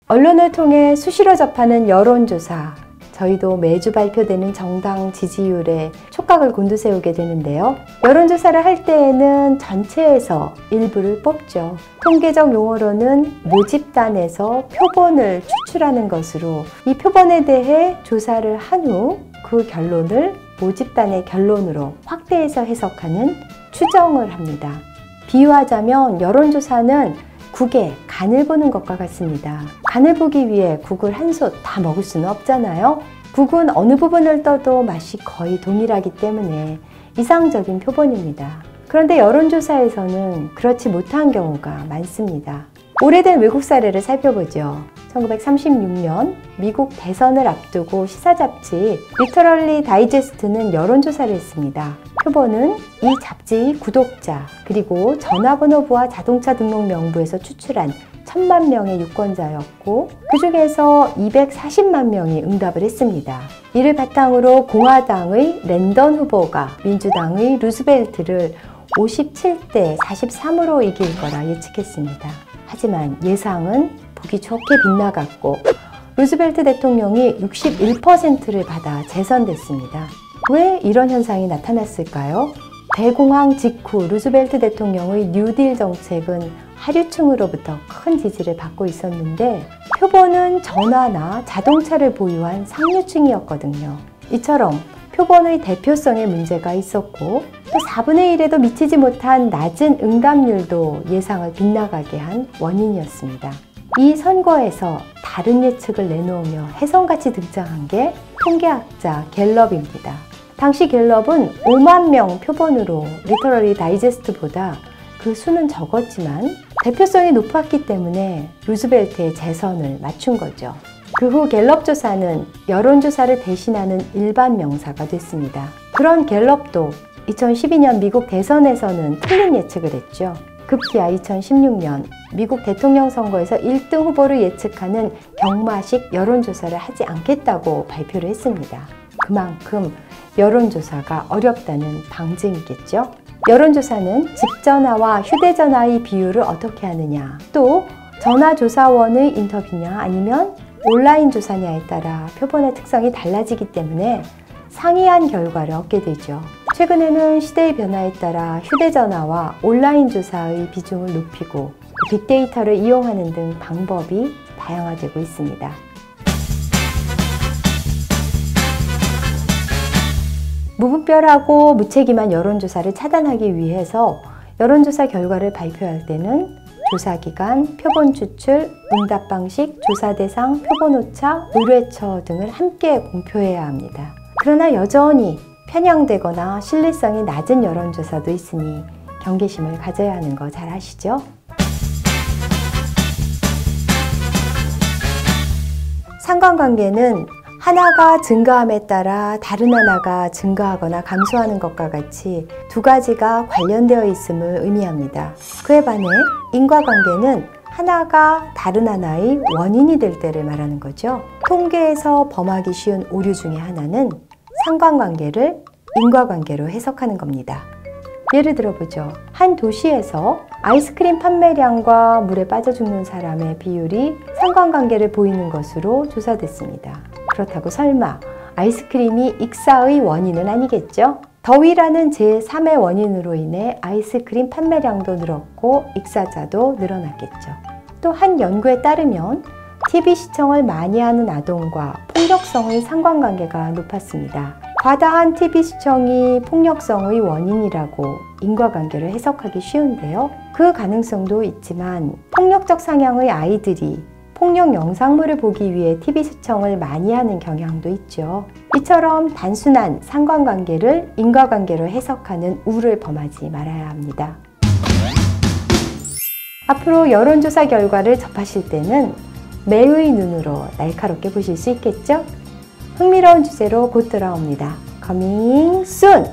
언론을 통해 수시로 접하는 여론조사, 저희도 매주 발표되는 정당 지지율에 촉각을 곤두세우게 되는데요. 여론조사를 할 때에는 전체에서 일부를 뽑죠. 통계적 용어로는 모집단에서 표본을 추출하는 것으로, 이 표본에 대해 조사를 한 후 그 결론을 모집단의 결론으로 확대해서 해석하는 추정을 합니다. 비유하자면 여론조사는 국의 간을 보는 것과 같습니다. 간을 보기 위해 국을 한 솥 다 먹을 수는 없잖아요. 국은 어느 부분을 떠도 맛이 거의 동일하기 때문에 이상적인 표본입니다. 그런데 여론조사에서는 그렇지 못한 경우가 많습니다. 오래된 외국 사례를 살펴보죠. 1936년 미국 대선을 앞두고 시사 잡지 리터럴리 다이제스트는 여론조사를 했습니다. 표본은 이 잡지의 구독자, 그리고 전화번호부와 자동차 등록 명부에서 추출한 1000만 명의 유권자였고, 그 중에서 240만 명이 응답을 했습니다. 이를 바탕으로 공화당의 랜던 후보가 민주당의 루즈벨트를 57대 43으로 이길 거라 예측했습니다. 하지만 예상은 보기 좋게 빗나갔고 루즈벨트 대통령이 61%를 받아 재선됐습니다. 왜 이런 현상이 나타났을까요? 대공황 직후 루즈벨트 대통령의 뉴딜 정책은 하류층으로부터 큰 지지를 받고 있었는데 표본은 전화나 자동차를 보유한 상류층이었거든요. 이처럼 표본의 대표성에 문제가 있었고, 또 4분의 1에도 미치지 못한 낮은 응답률도 예상을 빗나가게 한 원인이었습니다. 이 선거에서 다른 예측을 내놓으며 혜성같이 등장한 게 통계학자 갤럽입니다. 당시 갤럽은 5만 명 표본으로 리터러리 다이제스트보다 그 수는 적었지만 대표성이 높았기 때문에 루즈벨트의 재선을 맞춘 거죠. 그 후 갤럽 조사는 여론조사를 대신하는 일반 명사가 됐습니다. 그런 갤럽도 2012년 미국 대선에서는 틀린 예측을 했죠. 급기야 2016년 미국 대통령 선거에서 1등 후보를 예측하는 경마식 여론조사를 하지 않겠다고 발표를 했습니다. 그만큼 여론조사가 어렵다는 방증이겠죠. 여론조사는 집전화와 휴대전화의 비율을 어떻게 하느냐, 또 전화조사원의 인터뷰냐 아니면 온라인 조사냐에 따라 표본의 특성이 달라지기 때문에 상이한 결과를 얻게 되죠. 최근에는 시대의 변화에 따라 휴대전화와 온라인 조사의 비중을 높이고 빅데이터를 이용하는 등 방법이 다양화되고 있습니다. 무분별하고 무책임한 여론조사를 차단하기 위해서 여론조사 결과를 발표할 때는 조사기간, 표본 추출, 응답 방식, 조사 대상, 표본 오차, 의뢰처 등을 함께 공표해야 합니다. 그러나 여전히 편향되거나 신뢰성이 낮은 여론조사도 있으니 경계심을 가져야 하는 거 잘 아시죠? 상관관계는 하나가 증가함에 따라 다른 하나가 증가하거나 감소하는 것과 같이 두 가지가 관련되어 있음을 의미합니다. 그에 반해 인과관계는 하나가 다른 하나의 원인이 될 때를 말하는 거죠. 통계에서 범하기 쉬운 오류 중에 하나는 상관관계를 인과관계로 해석하는 겁니다. 예를 들어보죠. 한 도시에서 아이스크림 판매량과 물에 빠져 죽는 사람의 비율이 상관관계를 보이는 것으로 조사됐습니다. 그렇다고 설마 아이스크림이 익사의 원인은 아니겠죠? 더위라는 제3의 원인으로 인해 아이스크림 판매량도 늘었고 익사자도 늘어났겠죠. 또 한 연구에 따르면 TV 시청을 많이 하는 아동과 폭력성의 상관관계가 높았습니다. 과다한 TV 시청이 폭력성의 원인이라고 인과관계를 해석하기 쉬운데요. 그 가능성도 있지만 폭력적 성향의 아이들이 폭력 영상물을 보기 위해 TV 시청을 많이 하는 경향도 있죠. 이처럼 단순한 상관관계를 인과관계로 해석하는 우를 범하지 말아야 합니다. 앞으로 여론조사 결과를 접하실 때는 매의 눈으로 날카롭게 보실 수 있겠죠? 흥미로운 주제로 곧 돌아옵니다. Coming soon!